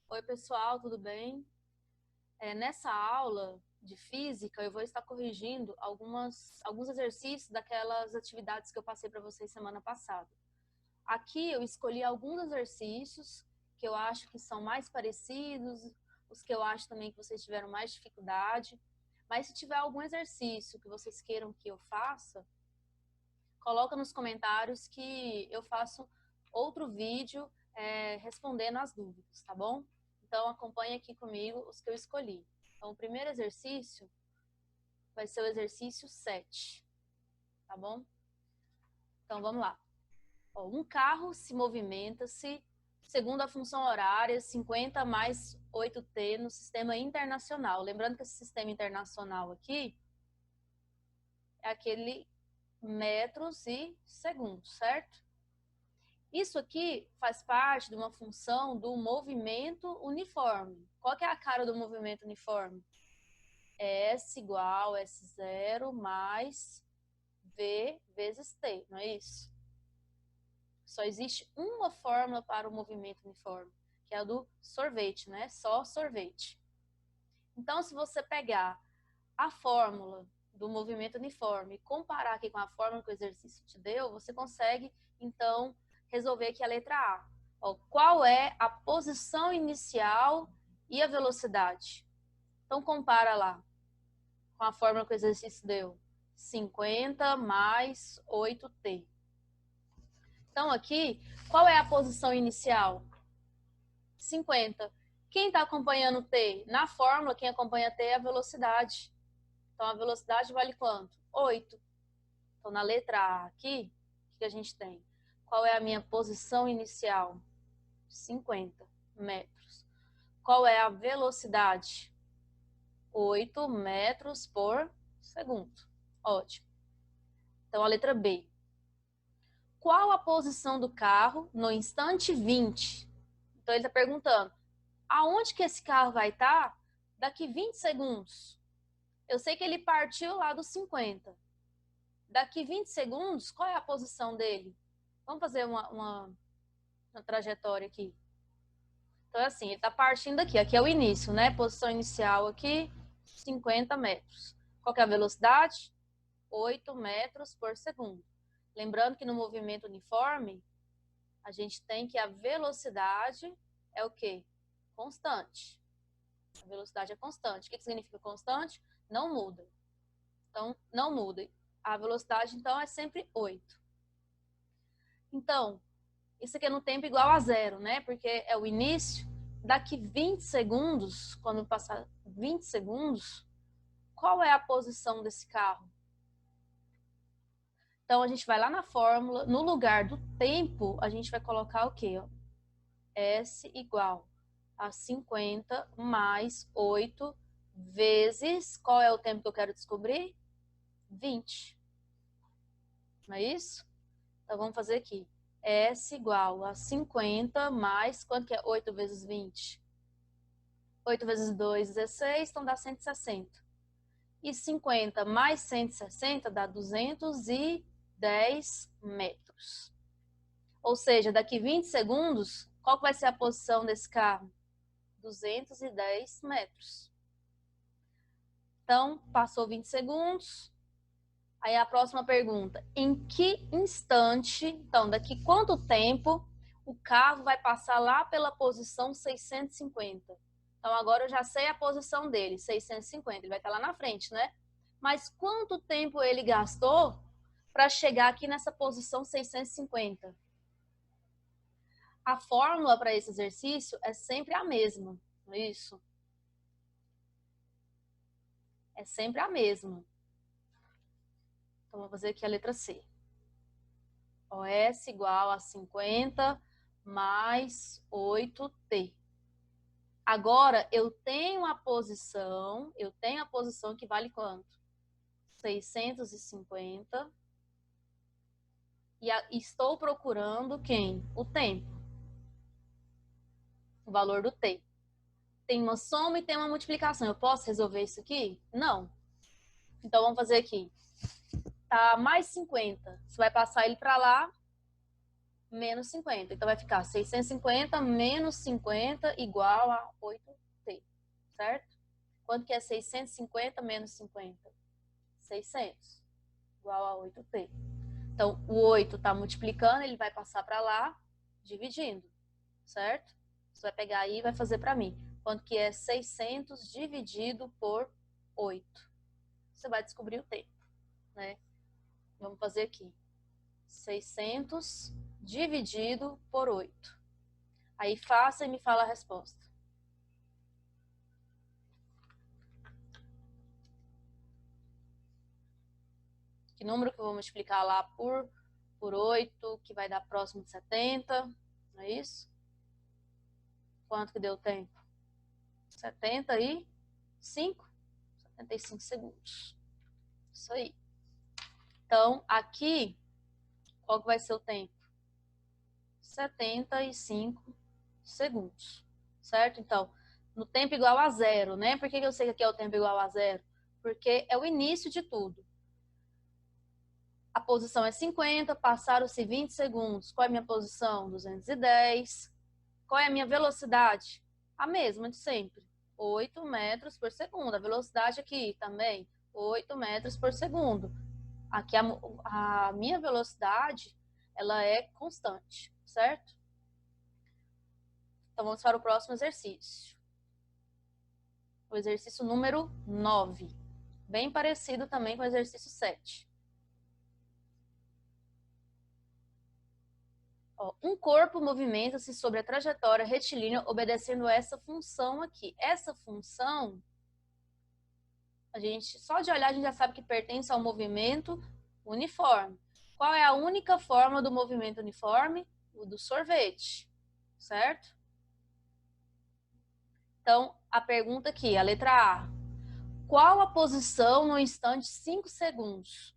Oi, pessoal, tudo bem? Nessa aula de física, eu vou estar corrigindo alguns exercícios daquelas atividades que eu passei para vocês semana passada. Aqui eu escolhi alguns exercícios que eu acho que são mais parecidos, os que eu acho também que vocês tiveram mais dificuldade. Mas se tiver algum exercício que vocês queiram que eu faça, coloca nos comentários que eu faço outro vídeo respondendo as dúvidas, tá bom? Então acompanhe aqui comigo os que eu escolhi. Então o primeiro exercício vai ser o exercício 7, tá bom? Então vamos lá. Um carro se movimenta-se segundo a função horária 50 mais 8t no sistema internacional. Lembrando que esse sistema internacional aqui é aquele metros e segundos, certo? Isso aqui faz parte de uma função do movimento uniforme. Qual que é a cara do movimento uniforme? S igual S0 mais V vezes T, não é isso? Só existe uma fórmula para o movimento uniforme, que é a do sorvete, né? Só sorvete. Então, se você pegar a fórmula do movimento uniforme e comparar aqui com a fórmula que o exercício te deu, você consegue, então, resolver aqui a letra A. Qual é a posição inicial e a velocidade? Então, compara lá com a fórmula que o exercício deu. 50 mais 8t. Então, aqui, qual é a posição inicial? 50. Quem está acompanhando t? Na fórmula, quem acompanha t é a velocidade. Então, a velocidade vale quanto? 8. Então, na letra A aqui, o que a gente tem? Qual é a minha posição inicial? 50 metros. Qual é a velocidade? 8 metros por segundo. Ótimo. Então, a letra B. Qual a posição do carro no instante 20? Então, ele está perguntando, aonde que esse carro vai estar daqui 20 segundos? Eu sei que ele partiu lá dos 50. Daqui 20 segundos, qual é a posição dele? Vamos fazer uma trajetória aqui. Então, é assim, ele está partindo aqui. Aqui é o início, né? Posição inicial aqui, 50 metros. Qual que é a velocidade? 8 metros por segundo. Lembrando que no movimento uniforme, a gente tem que a velocidade é o quê? Constante. A velocidade é constante. O que significa constante? Não muda. Então, não muda. A velocidade, então, é sempre 8. Então, isso aqui é no tempo igual a 0, né? Porque é o início. Daqui 20 segundos, quando passar 20 segundos, qual é a posição desse carro? Então, a gente vai lá na fórmula, no lugar do tempo, a gente vai colocar o quê? S igual a 50 mais 8 vezes, qual é o tempo que eu quero descobrir? 20. Não é isso? Então, vamos fazer aqui. S igual a 50 mais, quanto que é 8 vezes 20? 8 vezes 2, 16, então dá 160. E 50 mais 160 dá 210 metros. Ou seja, daqui 20 segundos, qual vai ser a posição desse carro? 210 metros. Então, passou 20 segundos. Aí a próxima pergunta, em que instante, então, daqui quanto tempo o carro vai passar lá pela posição 650? Então, agora eu já sei a posição dele, 650, ele vai estar lá na frente, né? Mas quanto tempo ele gastou para chegar aqui nessa posição 650? A fórmula para esse exercício é sempre a mesma, não é isso? É sempre a mesma. Então, vou fazer aqui a letra C. OS igual a 50 mais 8T. Agora, eu tenho a posição que vale quanto? 650. E estou procurando quem? O tempo. O valor do T. Tem uma soma e tem uma multiplicação. Eu posso resolver isso aqui? Não. Então, vamos fazer aqui. Tá mais 50. Você vai passar ele para lá, menos 50. Então, vai ficar 650 menos 50 igual a 8t, certo? Quanto que é 650 menos 50? 600, igual a 8t. Então, o 8 está multiplicando, ele vai passar para lá, dividindo, certo? Você vai pegar aí e vai fazer para mim. Quanto que é 600 dividido por 8? Você vai descobrir o tempo, né? Vamos fazer aqui. 600 dividido por 8. Aí faça e me fala a resposta. Que número que eu vou multiplicar lá por 8, que vai dar próximo de 70, não é isso? Quanto que deu tempo? 75? 75 segundos. Isso aí. Então, aqui, qual que vai ser o tempo? 75 segundos, certo? Então, no tempo igual a zero, né? Por que eu sei que aqui é o tempo igual a zero? Porque é o início de tudo. A posição é 50, passaram-se 20 segundos. Qual é a minha posição? 210. Qual é a minha velocidade? A mesma de sempre, 8 metros por segundo. A velocidade aqui também, 8 metros por segundo. Aqui a minha velocidade, ela é constante, certo? Então, vamos para o próximo exercício. O exercício número 9. Bem parecido também com o exercício 7. Um corpo movimenta-se sobre a trajetória retilínea obedecendo essa função aqui. Essa função, só de olhar a gente já sabe que pertence ao movimento uniforme. Qual é a única forma do movimento uniforme? O do sorvete, certo? Então, a pergunta aqui, a letra A. Qual a posição no instante 5 segundos?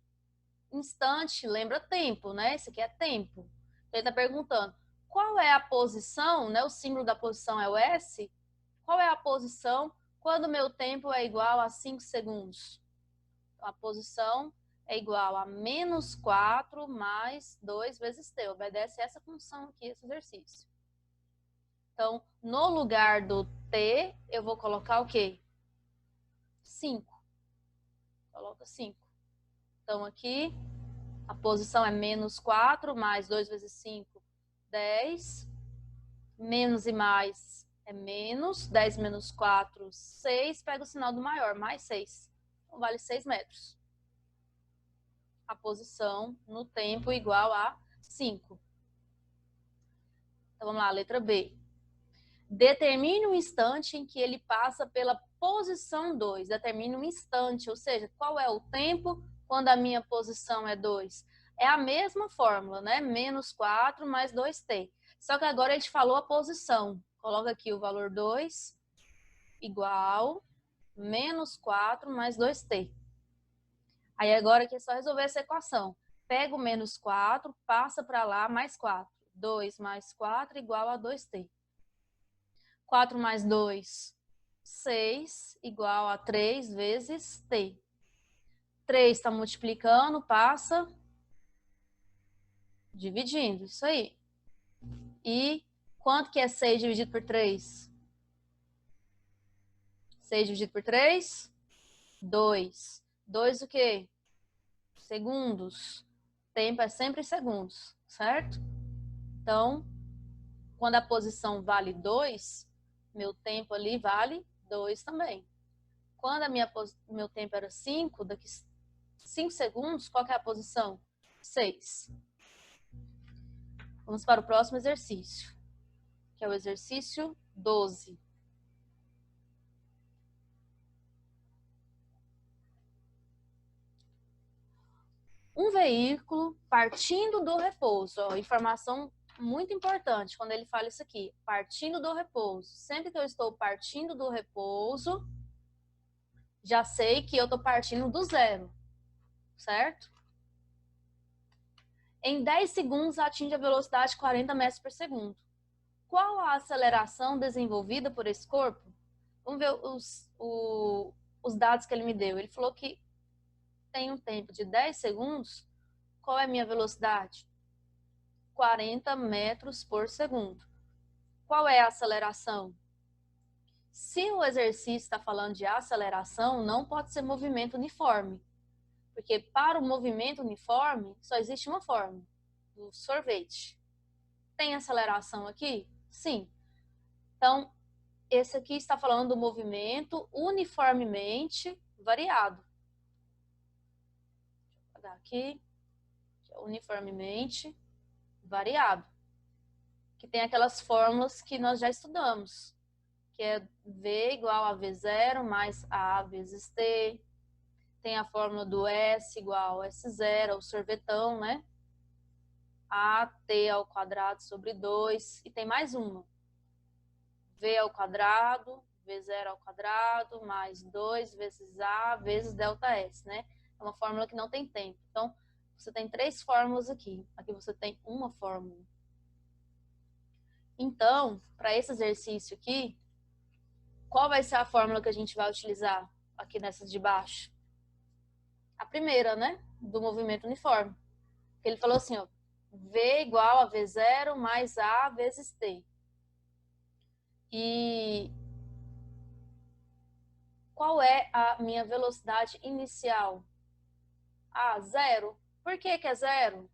Instante, lembra tempo, né? Esse aqui é tempo. Ele está perguntando, qual é a posição, né? O símbolo da posição é o S. Qual é a posição quando o meu tempo é igual a 5 segundos? Então, a posição é igual a menos 4 mais 2 vezes t. Obedece essa função aqui, esse exercício. Então, no lugar do t, eu vou colocar o quê? 5. Coloca 5. Então, aqui, a posição é menos 4 mais 2 vezes 5, 10. Menos e mais é menos. 10 menos 4, 6. Pega o sinal do maior, mais 6. Então, vale 6 metros. A posição no tempo igual a 5. Então, vamos lá, letra B. Determine o instante em que ele passa pela posição 2. Determine um instante, ou seja, qual é o tempo quando a minha posição é 2? É a mesma fórmula, né? Menos 4 mais 2t. Só que agora ele te falou a posição. Coloca aqui o valor 2 igual menos 4 mais 2t. Aí agora aqui é só resolver essa equação. Pega o menos 4, passa para lá, mais 4. 2 mais 4 igual a 2t. 4 mais 2, 6, igual a 3 vezes t. 3 está multiplicando, passa dividindo, isso aí. E quanto que é 6 dividido por 3? 6 dividido por 3? 2. 2 o quê? Segundos. Tempo é sempre segundos, certo? Então, quando a posição vale 2, meu tempo ali vale 2 também. Quando meu tempo era 5, daqui 5 segundos, qual que é a posição? 6. Vamos para o próximo exercício, que é o exercício 12. Um veículo partindo do repouso. Ó, informação muito importante quando ele fala isso aqui. Partindo do repouso. Sempre que eu estou partindo do repouso, já sei que eu estou partindo do zero, certo? Em 10 segundos atinge a velocidade de 40 metros por segundo. Qual a aceleração desenvolvida por esse corpo? Vamos ver os dados que ele me deu. Ele falou que tem um tempo de 10 segundos. Qual é a minha velocidade? 40 metros por segundo. Qual é a aceleração? Se o exercício está falando de aceleração, não pode ser movimento uniforme. Porque para o movimento uniforme, só existe uma forma, do sorvete. Tem aceleração aqui? Sim. Então, esse aqui está falando do movimento uniformemente variado. Vou pegar aqui, uniformemente variado. Que tem aquelas fórmulas que nós já estudamos, que é V igual a V0 mais A vezes T. Tem a fórmula do S igual a S0, o sorvetão, né? AT ao quadrado sobre 2. E tem mais uma. V ao quadrado, V0 ao quadrado, mais 2 vezes A vezes ΔS, né? É uma fórmula que não tem tempo. Então, você tem 3 fórmulas aqui. Aqui você tem uma fórmula. Então, para esse exercício aqui, qual vai ser a fórmula que a gente vai utilizar aqui nessas de baixo? A primeira, né? Do movimento uniforme. Ele falou assim, ó, V igual a V0 mais A vezes T. E qual é a minha velocidade inicial? Ah, 0. Por que que é 0?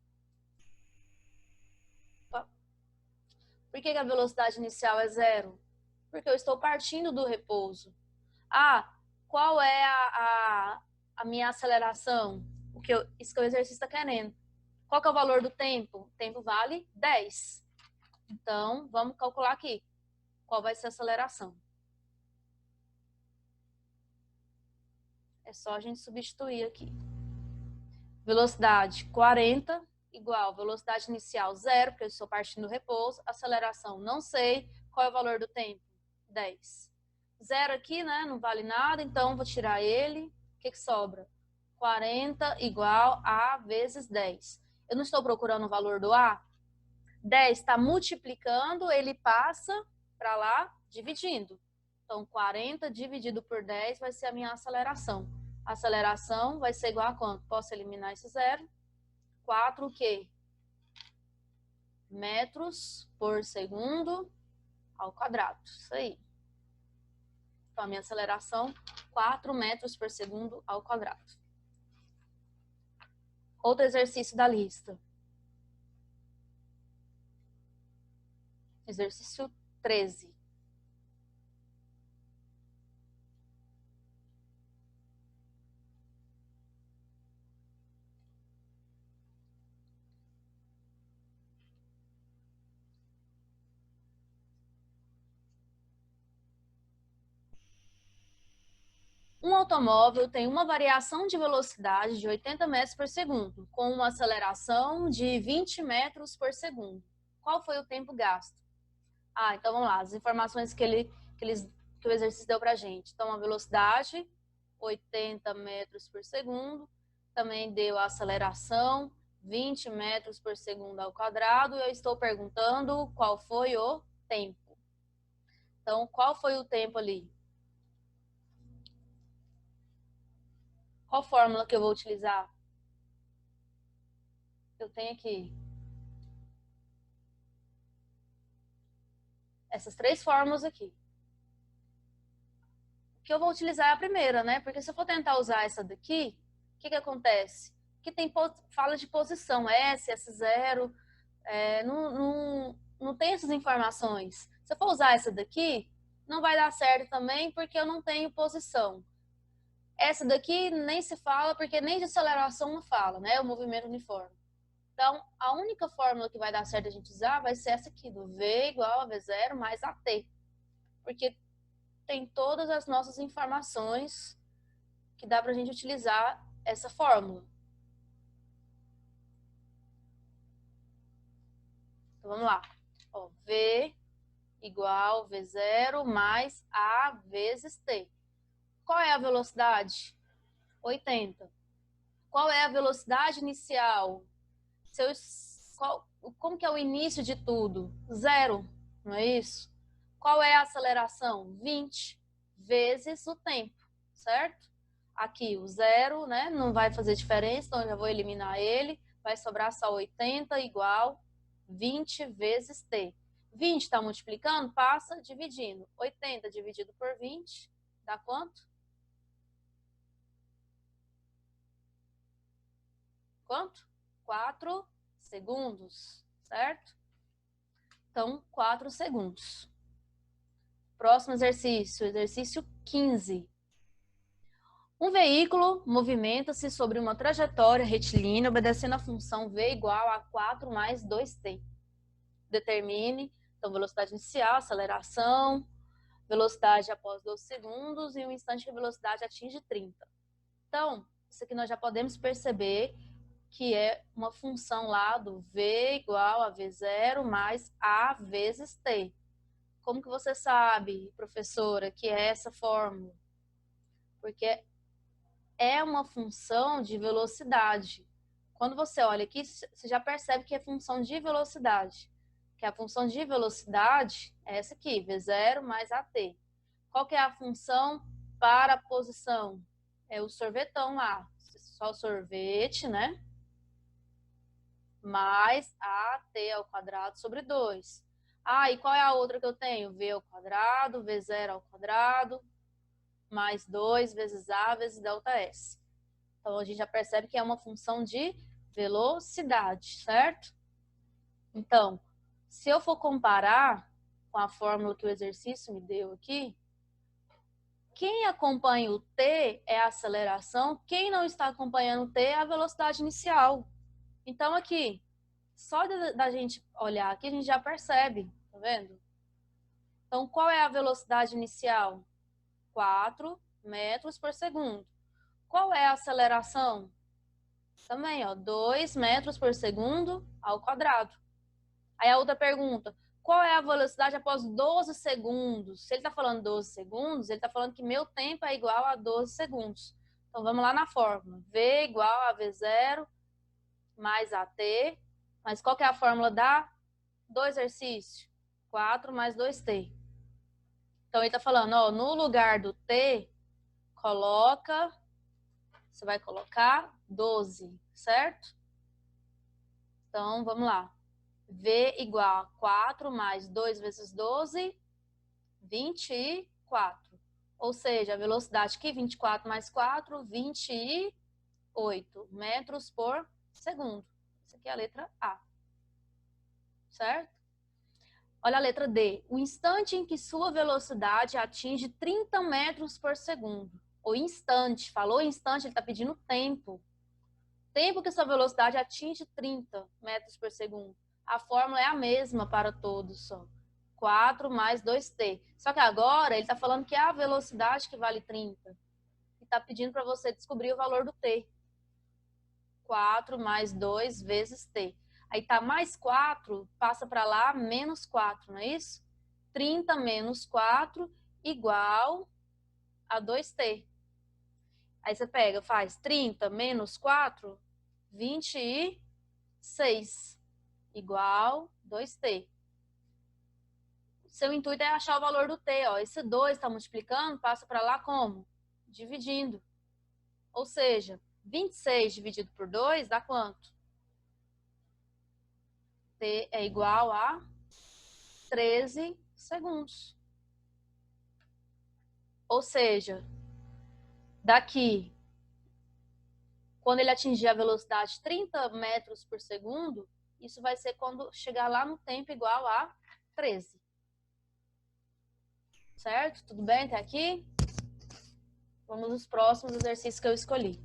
Por que que a velocidade inicial é 0? Porque eu estou partindo do repouso. Ah, qual é a minha aceleração? Isso que o exercício está querendo. Qual que é o valor do tempo? O tempo vale 10. Então, vamos calcular aqui. Qual vai ser a aceleração? É só a gente substituir aqui. Velocidade 40 igual velocidade inicial 0, porque eu estou partindo do repouso. Aceleração, não sei. Qual é o valor do tempo? 10. 0 aqui, né? Não vale nada, então vou tirar ele. O que sobra? 40 igual a vezes 10. Eu não estou procurando o valor do A? 10 está multiplicando, ele passa para lá dividindo. Então, 40 dividido por 10 vai ser a minha aceleração. A aceleração vai ser igual a quanto? Posso eliminar esse 0. 4 o quê? Metros por segundo ao quadrado. Isso aí. Então, a minha aceleração, 4 metros por segundo ao quadrado. Outro exercício da lista. Exercício 13. Um automóvel tem uma variação de velocidade de 80 metros por segundo, com uma aceleração de 20 metros por segundo. Qual foi o tempo gasto? Ah, então vamos lá, as informações que o exercício deu pra gente. Então, a velocidade, 80 metros por segundo, também deu a aceleração, 20 metros por segundo ao quadrado, e eu estou perguntando qual foi o tempo. Então, qual foi o tempo ali? Qual fórmula que eu vou utilizar? Eu tenho aqui essas 3 fórmulas aqui. O que eu vou utilizar é a primeira, né? Porque se eu for tentar usar essa daqui, o que acontece? Que fala de posição, S, S0, não tem essas informações. Se eu for usar essa daqui, não vai dar certo também, porque eu não tenho posição. Essa daqui nem se fala, porque nem de aceleração não fala, né? O movimento uniforme. Então, a única fórmula que vai dar certo a gente usar vai ser essa aqui, do V igual a V0 mais AT. Porque tem todas as nossas informações que dá pra gente utilizar essa fórmula. Então, vamos lá. Ó, V igual V0 mais A vezes T. Qual é a velocidade? 80. Qual é a velocidade inicial? Como que é o início de tudo? 0, não é isso? Qual é a aceleração? 20 vezes o tempo, certo? Aqui o 0, né? Não vai fazer diferença, então eu já vou eliminar ele. Vai sobrar só 80 igual 20 vezes t. 20 está multiplicando, passa dividindo. 80 dividido por 20, dá quanto? Quanto? 4 segundos, certo? Então, 4 segundos. Próximo exercício, exercício 15. Um veículo movimenta-se sobre uma trajetória retilínea obedecendo a função v igual a 4 mais 2t. Determine, então, velocidade inicial, aceleração, velocidade após 12 segundos e o instante que a velocidade atinge 30. Então, isso aqui nós já podemos perceber que é uma função lá do v igual a v0 mais a vezes t. Como que você sabe, professora, que é essa fórmula? Porque é uma função de velocidade. Quando você olha aqui, você já percebe que é função de velocidade. Que a função de velocidade é essa aqui, v0 mais at. Qual que é a função para a posição? É o sorvetão lá, só o sorvete, né? Mais at ao quadrado sobre 2. Ah, e qual é a outra que eu tenho? V ao quadrado, V0 ao quadrado, mais 2 vezes A vezes ΔS. Então, a gente já percebe que é uma função de velocidade, certo? Então, se eu for comparar com a fórmula que o exercício me deu aqui, quem acompanha o t é a aceleração, quem não está acompanhando o t é a velocidade inicial. Então, aqui, só da gente olhar aqui, a gente já percebe, tá vendo? Então, qual é a velocidade inicial? 4 metros por segundo. Qual é a aceleração? Também, ó, 2 metros por segundo ao quadrado. Aí a outra pergunta, qual é a velocidade após 12 segundos? Se ele está falando 12 segundos, ele está falando que meu tempo é igual a 12 segundos. Então, vamos lá na fórmula. V igual a V0 mais AT. Mas qual que é a fórmula do exercício? 4 mais 2T. Então, ele está falando, ó, no lugar do T, você vai colocar 12, certo? Então, vamos lá. V igual a 4 mais 2 vezes 12, 24. Ou seja, a velocidade aqui, 24 mais 4, 28 metros por segundo. Essa aqui é a letra A. Certo? Olha a letra D. O instante em que sua velocidade atinge 30 metros por segundo. O instante. Falou instante, ele está pedindo tempo. Tempo que sua velocidade atinge 30 metros por segundo. A fórmula é a mesma para todos, só. 4 mais 2t. Só que agora ele está falando que é a velocidade que vale 30. E está pedindo para você descobrir o valor do t. 4 mais 2 vezes t. Aí tá mais 4, passa para lá, menos 4, não é isso? 30 menos 4 igual a 2t. Aí você pega, faz 30 menos 4, 26 igual 2t. Seu intuito é achar o valor do t, ó. Esse 2 está multiplicando, passa para lá como? Dividindo. Ou seja, 26 dividido por 2 dá quanto? T é igual a 13 segundos. Ou seja, daqui, quando ele atingir a velocidade 30 metros por segundo, isso vai ser quando chegar lá no tempo igual a 13. Certo? Tudo bem até aqui? Vamos nos próximos exercícios que eu escolhi.